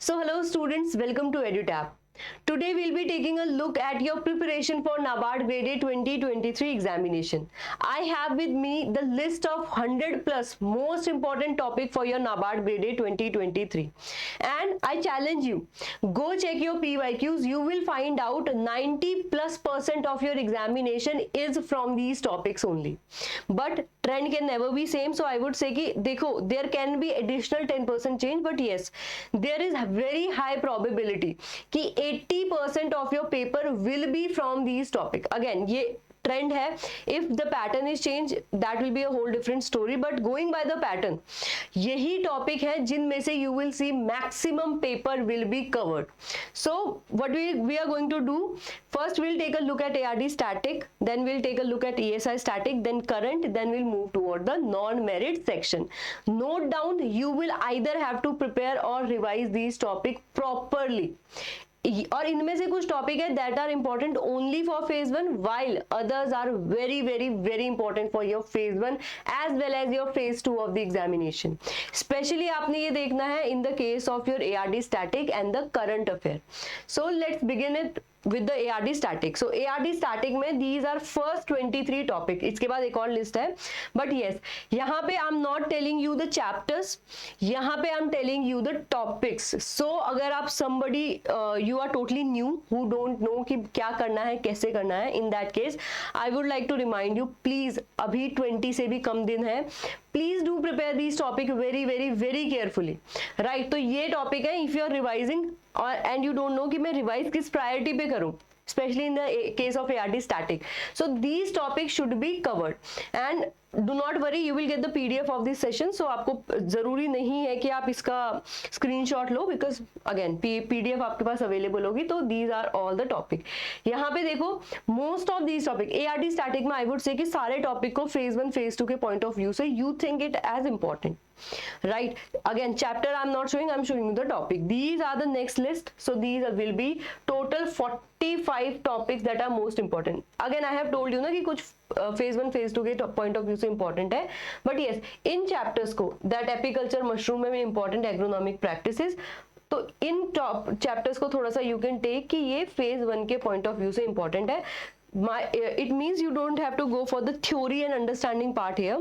So hello students, welcome to EduTap. Today we'll be taking a look at your preparation for NABARD Grade A 2023 examination. I have with me the list of 100 plus most important topic for your NABARD Grade A 2023. And I challenge you, go check your PYQs. You will find out 90+% of your examination is from these topics only. But trend can never be same, so I would say कि देखो, there can be additional 10% change, but yes, there is very high probability कि 80% of your paper will be from these topic. Again, ये trend है. If the pattern is change that will be a whole different story, but going by the pattern यही topic है जिनमें से you will see maximum paper will be covered. So what we are going to do, first we'll take a look at ARD static, then we'll take a look at ESI static, then current, then we'll move toward the non-merit section. Note down, you will either have to prepare or revise these topic properly. और इनमें से कुछ topic है that are important only for phase one, while others are very very very important for your phase one as well as your phase two of the examination. Specially आपने ये देखना है in the case of your ARD static and the current affair. So let's begin it with the ARD static. So ARD static में these are first 23 topic. इसके बाद एक और list है, but yes, यहाँ पे I'm not telling you the chapters, यहाँ पे I'm telling you the topics. So अगर आप somebody you are totally new who don't know कि क्या करना है, कैसे करना है, in that case I would like to remind you, please अभी 20 से भी कम दिन है, please do prepare this topic very very very carefully. Right, तो ये टॉपिक है इफ यू आर रिवाइजिंग और एंड यू डोंट नो कि मैं रिवाइज किस प्रायोरिटी पे करूं, especially in the case of ARD static. So these topics should be covered and do not worry, you will get the PDF of this session. So आपको जरूरी नहीं है कि आप इसका screenshot low, because again PDF आपके पास available होगी. तो these are all the topic. यहाँ पे देखो most of these topic ARD static में आई वुड से कि सारे टॉपिक को फेज वन फेज टू के पॉइंट ऑफ व्यू से you think it as important. Right, again chapter I'm not showing, I'm showing you the topic. These are the next list, so these will be total 45 topics that are most important. Again I have told you ना कि कुछ phase one phase two के point of view से important है, but yes in chapters को that apiculture mushroom में important agronomic practices, तो इन top chapters को थोड़ा सा यू कैन टेक कि ये फेज वन के पॉइंट ऑफ व्यू से इंपॉर्टेंट है. It means you don't have to go for the theory and understanding part here.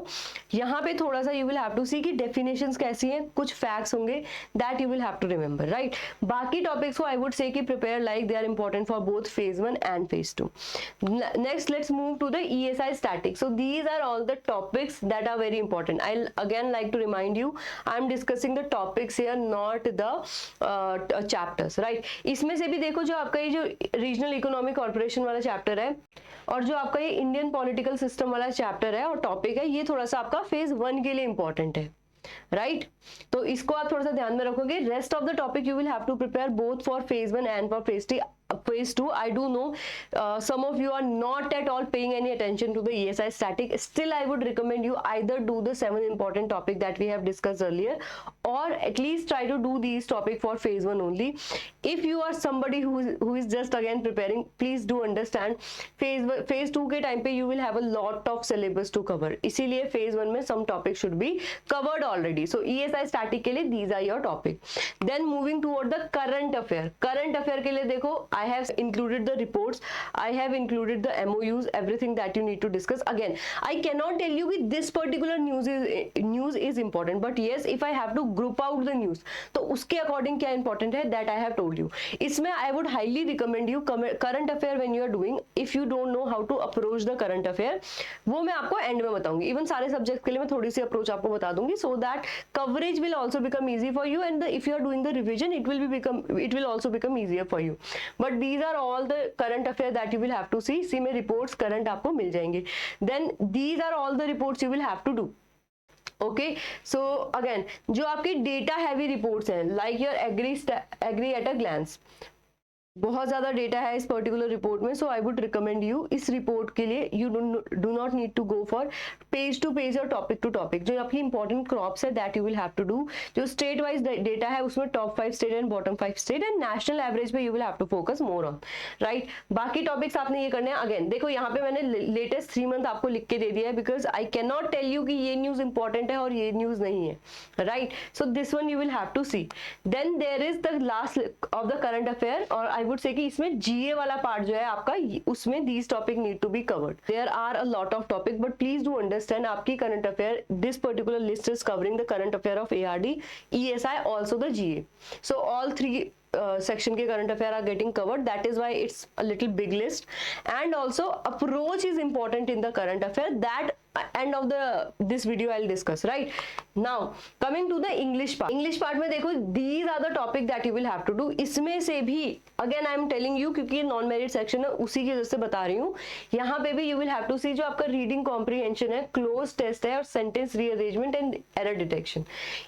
यहाँ पे थोड़ा सा you will have to see कि definitions कैसी हैं, कुछ facts होंगे that you will have to remember, right? बाकी topics को I would say कि prepare like they are important for both phase 1 and phase 2. Next, let's move to the ESI static. So these are all the topics that are very important. I'll again like to remind you, I'm discussing the topics here, not the chapters, right? इसमें से भी देखो जो आपका ये जो regional economic corporation वाला chapter है और जो आपका ये इंडियन पॉलिटिकल सिस्टम वाला चैप्टर है और टॉपिक है, ये थोड़ा सा आपका फेज वन के लिए इंपॉर्टेंट है. राइट, तो इसको आप थोड़ा सा ध्यान में रखोगे. Rest of the topic you will have to prepare both for phase one and for phase 2. I do know some of you are not at all paying any attention to the ESI static. Still I would recommend you either do the 7 important topic that we have discussed earlier, or at least try to do these topic for phase 1 only. If you are somebody who is just again preparing, please do understand phase 2 के time पे you will have a lot of syllabus to cover. इसीलिए phase 1 में some topics should be covered already. So ESI static के लिए these are your topic. Then moving toward the current affair. Current affair के लिए देखो I have included the reports, I have included the MOUs, everything that you need to discuss. Again, I cannot tell you that this particular news is important, but yes, if I have to group out the news, तो उसके according क्या important है that I have told you. इसमें I would highly recommend you current affair when you are doing. If you don't know how to approach the current affair, वो मैं आपको end में बताऊंगी. Even सारे subjects के लिए मैं थोड़ी सी approach आपको बता दूंगी, so that coverage will also become easy for you, and if you are doing the revision, it will also become easier for you. But these are all the current affairs that you will have to see. सी में reports current आपको मिल जाएंगे. Then these are all the reports you will have to do. Okay, so again जो आपकी data heavy reports हैं like your agri at a glance, बहुत ज़्यादा data है इस पर्टिकुलर रिपोर्ट में, so I would recommend you इस report के लिए you do not need to go for page to page और टॉपिक टू टॉपिक. जो आपकी इंपॉर्टेंट क्रॉप्स है that you will have to do. जो स्टेट वाइज डेटा है उसमें top 5 state and bottom 5 state and national average पे you will have to focus more on, right. बाकी topics आपने ये करने हैं. अगेन देखो यहाँ पे मैंने लेटेस्ट 3 मंथ आपको लिख के दे दिया है because I can not tell you कि ये न्यूज इंपॉर्टेंट है और ये न्यूज नहीं है, right. So this one you will have to see. Then there is the last of the current affair, और आई वुड से कि इसमें जीए वाला पार्ट जो है आपका, उसमें these topic need to be covered. There are a lot of topic but please do understand आपकी current affair, this particular list is covering the current affair of ARD, ESI, also the GA. So all 3 section के current affair are getting covered. That is why it's a little big list. And also approach is important in the current affair. That end of this video I'll discuss, right. Now coming to the English part में देखो these are the topic that you will have to do. इसमें से भी again I am telling you क्योंकि non merit section है उसी की वजह से बता रही हूँ. यहाँ पे भी you will have to see जो आपका रीडिंग कॉम्प्रिहेंशन है, क्लोज टेस्ट है और sentence rearrangement and error detection,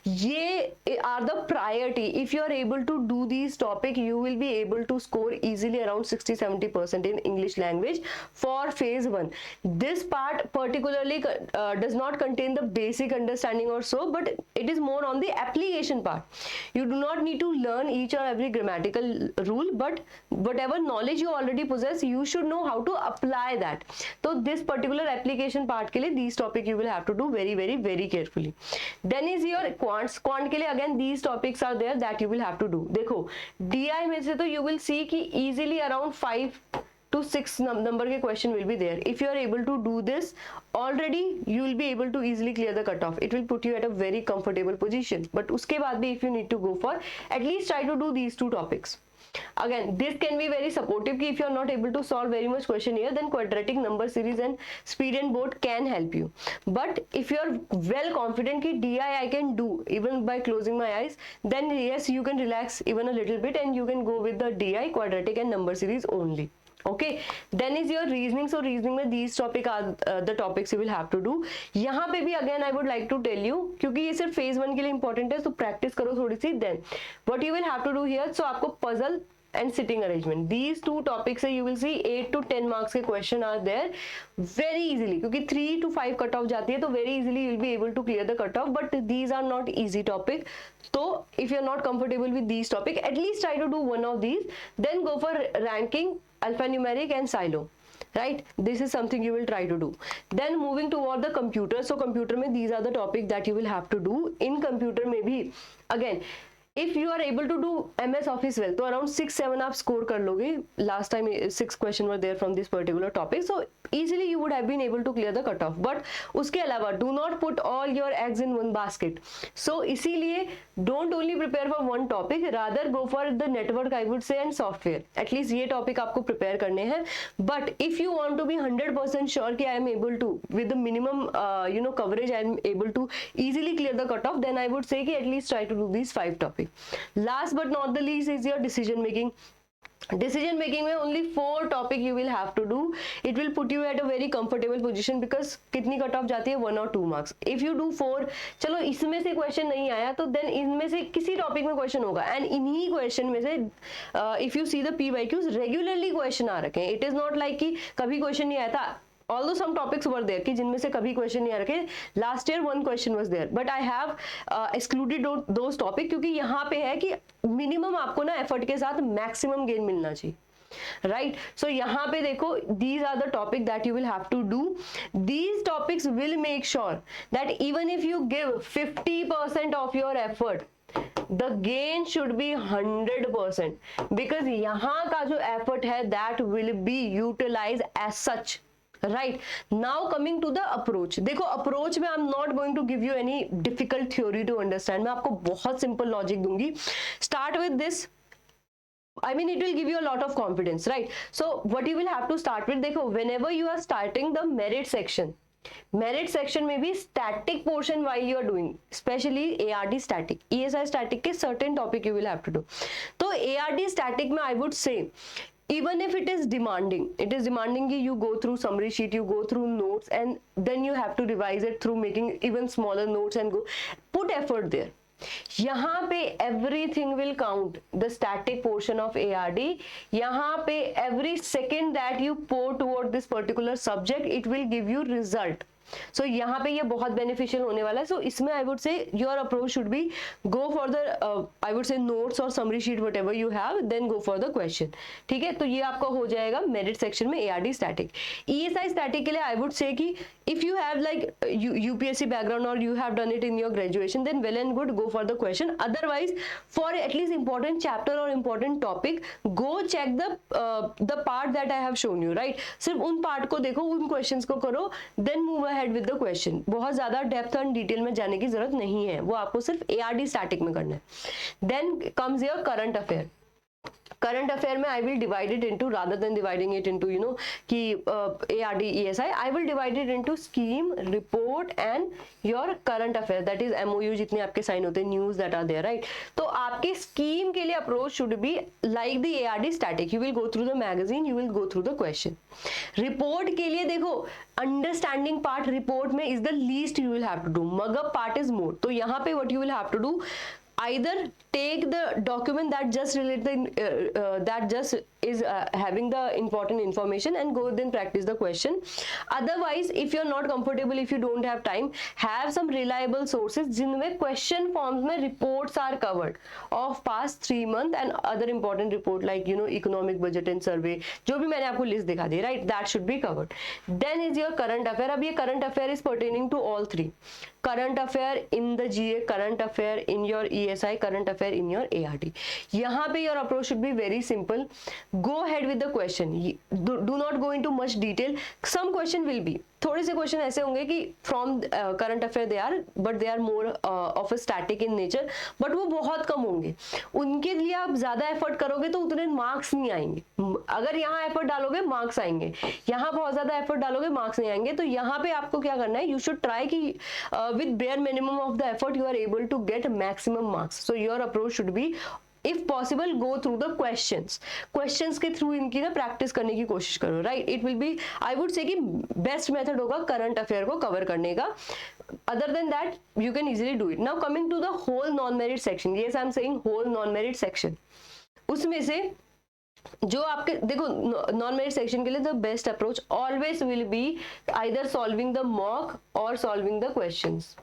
ये are the priority. If you are able to do these topic you will be able to score easily around 60-70% in English language for phase 1. This part particularly does not contain the basic understanding or so, but it is more on the application part. You do not need to learn each or every grammatical rule, but whatever knowledge you already possess you should know how to apply that. So this particular application part के लिए these topic you will have to do very carefully. Then is your quant के लिए again these topics are there that you will have to do. देखो DI में से तो you will see कि easily around 5 to 6 number के question will be there. If you are able to do this already you will be able to easily clear the cutoff. It will put you at a very comfortable position. But उसके बाद भी if you need to go for at least try to do these 2 topics. Again this can be very supportive कि if you are not able to solve very much question here then quadratic number series and speed and board can help you. But if you are well confident कि DI I can do even by closing my eyes, then yes you can relax even a little bit and you can go with the DI, quadratic and number series only. Okay, then is your reasoning. So reasoning में these topic are the topics you will have to do. यहाँ पे भी again I would like to tell you क्योंकि ये सिर्फ phase 1 के लिए important है, तो practice करो थोड़ी सी. Then what you will have to do here, so आपको puzzle and sitting arrangement, these 2 topics you will see 8 to 10 marks के question are there very easily क्योंकि 3 to 5 cut off जाती है तो very easily you will be able to clear the cut off. But these are not easy topic, so if you are not comfortable with these topic at least try to do one of these, then go for ranking, alphanumeric and silo, right. This is something you will try to do. Then moving toward the computer, so computer में these are the topic that you will have to do. In computer में भी again if you are able to do MS Office well तो around 6-7 आप score कर लोगे. Last time 6 question were there from this particular topic, so easily you would have been able to clear the cutoff. But उसके अलावा do not put all your eggs in one basket. So इसीलिए don't only prepare for one topic, rather go for the network I would say and software. At least ये topic आपको prepare करने हैं. But if you want to be 100% sure कि I am able to with the minimum coverage I am able to easily clear the cutoff, then I would say कि at least try to do these 5 topics. Last but not the least is your decision making. Decision making में only 4 topic you will have to do. It will put you at a very comfortable position because कितनी cut off जाती है 1 or 2 marks. If you do 4, चलो इसमें से question नहीं आया तो then इनमें से किसी टॉपिक में क्वेश्चन होगा एंड इन्हीं क्वेश्चन में से if you see the PYQs regularly question आ रखे हैं. It is not like कि कभी क्वेश्चन नहीं आया था. Although some topics were there कि जिनमें से कभी क्वेश्चन नहीं आ रखे. Last year one question was there, but I have excluded those topic क्योंकि यहाँ पे है कि मिनिमम आपको ना एफर्ट के साथ मैक्सिमम गेन मिलना चाहिए, right. So यहाँ पे देखो these are the topic that you will have to do. These topics will make sure that even if you give 50% of your effort, the gain should be 100% because यहाँ का जो effort है that will be utilized as such. Right. Now coming to the approach. देखो approach में I'm not going to give you any difficult theory to understand. मैं आपको बहुत simple logic दूंगी. Start with this. I mean it will give you a lot of confidence, right? So what you will have to start with, देखो whenever you are starting the merit section में भी static portion while you are doing, especially ARD static, ESI static के certain topic you will have to do. तो ARD static में I would say even if it is demanding कि you go through summary sheet, you go through notes and then you have to revise it through making even smaller notes and go put effort there. यहाँ पे everything will count, the static portion of ARD. यहाँ पे every second that you pour toward this particular subject, it will give you result. सो यहाँ पे ये बहुत beneficial होने वाला है. सो इसमें I would say your approach should be go for the I would say notes और summary sheet whatever you have, then go for the question. ठीक है, तो ये आपका हो जाएगा मेरिट सेक्शन में ARD स्टैटिक. ESI स्टैटिक के लिए आई वुड से कि if you have like UPSC background or you have done it in your graduation, then well and good, go for the question. Otherwise, for at least important chapter or important topic, go check the part that I have shown you, right? सिर्फ उन part को देखो, उन questions को करो, then move ahead with the question. बहुत ज़्यादा depth and detail में जाने की जरूरत नहीं है, वो आपको सिर्फ ARD static में करना है. Then comes your current affair. Current affair में I will divide it into, rather than dividing it into कि ARD ESI, I will divide it into scheme, report and your current affair, that is MOU जितने आपके sign होते हैं, news that are there, right. तो आपके scheme के लिए approach should be like the ARD static. You will go through the magazine, you will go through the question. Report के लिए देखो, अंडरस्टैंडिंग पार्ट रिपोर्ट में is the least you will have to do, मगर part is more. तो यहाँ पे what you will have to do, either take the document that just relate that just is having the important information and go then practice the question. Otherwise, if you're not comfortable, if you don't have time, have some reliable sources जिनमें question forms में reports are covered of past 3 months and other important report like economic budget and survey, जो भी मैंने आपको list दिखा दी, right, that should be covered. Then is your current affair. अब ये current affair is pertaining to all three. Current affair in the GA, current affair in your ESI, current affair in your ARD. यहाँ पे your approach should be very simple. Go ahead with the question. Do not go into much detail. Some question will be, थोड़े से question ऐसे होंगे कि from current affair they are, but they are more of a static in nature, बट वो बहुत कम होंगे. उनके लिए आप ज्यादा एफर्ट करोगे तो उतने मार्क्स नहीं आएंगे. अगर यहाँ एफर्ट डालोगे मार्क्स आएंगे, यहाँ बहुत ज्यादा एफर्ट डालोगे मार्क्स नहीं आएंगे. तो यहाँ पे आपको क्या करना है, यू शुड ट्राई कि with bare minimum of the effort you are able to get maximum marks. So your approach should be, if possible go through the questions के थ्रू इनकी ना प्रैक्टिस करने की कोशिश करो, right. It will be, I would say कि best method होगा current affair को कवर करने का. Other than that you can easily do it. Now coming to the whole non merit section, yes I am saying whole non merit section, उसमें से जो आपके देखो नॉन मेरिट सेक्शन के लिए the best approach always will be either solving the mock और solving the questions.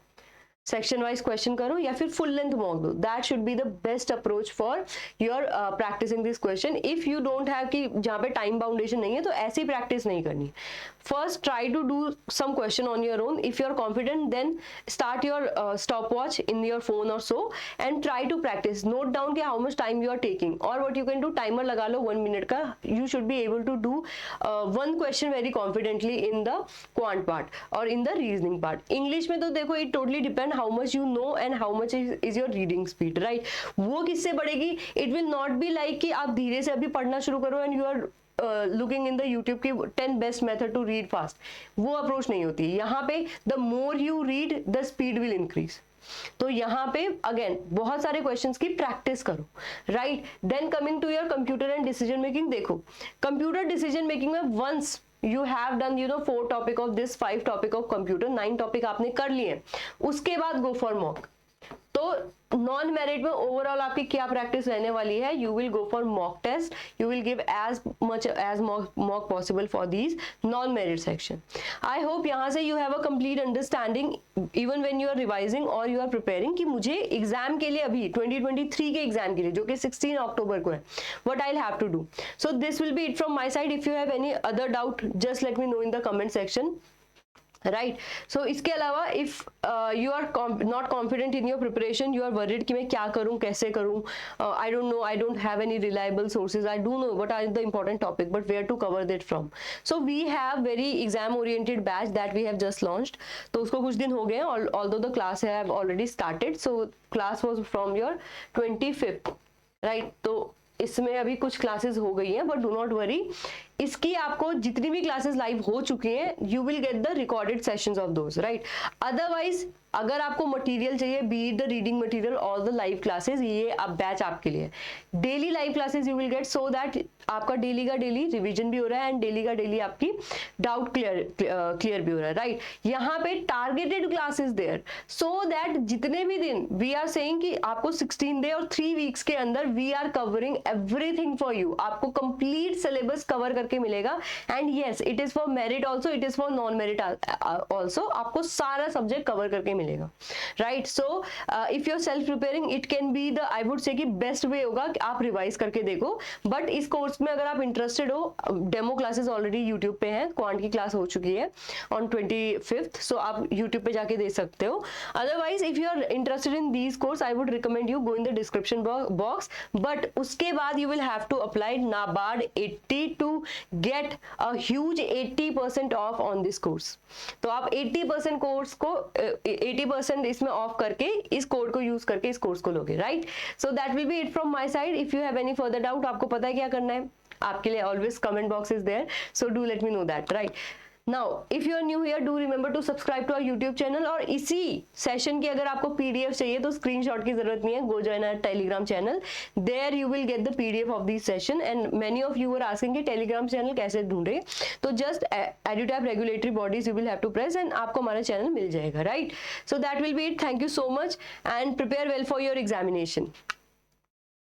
Section wise question करो या फिर फुल लेंथ मॉक दो. That should be the best approach for your practising this question. If you don't have कि जहाँ पे time बाउंडेशन नहीं है तो ऐसी प्रैक्टिस नहीं करनी. First try to do some question on your own. If you are confident then start your stopwatch in your phone और so and try to practise. Note down कि how much time you are taking, और what you can do, timer लगा लो 1 minute का. You should be able to do one question very confidently in the quant part और in the reasoning part. English में तो देखो it totally depend how much you know and how much is your reading speed, right. वो किससे बढ़ेगी, it will not be like कि आप धीरे से अभी पढ़ना शुरू करो and you are looking in the YouTube की 10 best method to read fast. वो अप्रोच नहीं होती. यहाँ पे the more you read the speed will increase. तो यहाँ पे अगेन बहुत सारे क्वेश्चंस की प्रैक्टिस करो, right. Then coming to your computer and decision making. देखो कंप्यूटर डिसीजन मेकिंग में once you have done 4 topic of this, 5 topic of computer, 9 topic आपने कर लिए, उसके बाद go for mock. तो नॉन मेरिट में ओवरऑल आपकी क्या प्रैक्टिस रहने वाली है, you will go for mock test, you will give as much as mock possible for these non merit section. I hope यहाँ से you have a complete understanding even when you are revising और you are preparing कि मुझे exam के लिए अभी 2023 के exam के लिए जो कि 16 अक्टूबर को है, what I will have to do. So this will be it from my side. If you have any other doubt just let me know in the comment section, right. So इसके अलावा if you are not confident in your preparation, you are worried कि मैं क्या करूँ कैसे करूँ, I don't know, I don't have any reliable sources, I do know what are the important topic but where to cover that from. So we have very exam oriented batch that we have just launched. तो उसको कुछ दिन हो गए, although the class have already started. So class was from your 25th, right. तो इसमें अभी कुछ क्लासेस हो गई हैं, बट डू नॉट वरी, इसकी आपको जितनी भी क्लासेस लाइव हो चुकी हैं, you will get the recorded sessions of those, right. Otherwise अगर आपको मटेरियल चाहिए, बी द रीडिंग मटेरियल और द लाइव क्लासेस, ये अब बैच आपके लिए। Daily live classes you will get, so that आपका डेली का डेली रिवीजन भी हो रहा है एंड डेली का डेली आपकी डाउट क्लियर भी हो रहा है, राइट। यहाँ पे targeted classes there, so that जितने भी दिन वी आर सेइंग कि आपको 16 डे और 3 वीक्स के अंदर we are covering everything for you, आपको कंप्लीट सिलेबस कवर करके मिलेगा। And yes, it is for merit also, it is for non merit also, आपको सारा सब्जेक्ट कवर करके मिलेगा, right. So if you are self preparing, it can be the, I would say कि best way होगा कि आप revise करके देखो। बट इस कोर्स में अगर आप इंटरेस्टेड हो, डेमो क्लासेस ऑलरेडी यूट्यूब पे हैं, क्वांट की क्लास हो चुकी है ऑन 25th, सो आप यूट्यूब पे जाके देख सकते हो। Otherwise if you are interested in these course, I would recommend you go in the description box, but उसके बाद you will have to apply NABARD 80 to get a huge 80% off on this course. तो आप 80% course को 80% इसमें of करके इस code को use करके इस कोर्स को लोगे, right. So that will be it from my side. If you have any further doubt, आपको पता है क्या करना है, आपके लिए always comment box is there, so do let me know that, right. Now, if you are new here, do remember to subscribe to our YouTube channel। और इसी सेशन की अगर आपको PDF चाहिए तो स्क्रीनशॉट की जरूरत नहीं है, go join our Telegram channel, there you will get the PDF of this session। and many of you were asking कि Telegram channel कैसे ढूंढे, तो just EduTap regulatory bodies you will have to press and आपको हमारा channel मिल जाएगा, right। so that will be it, thank you so much and prepare well for your examination।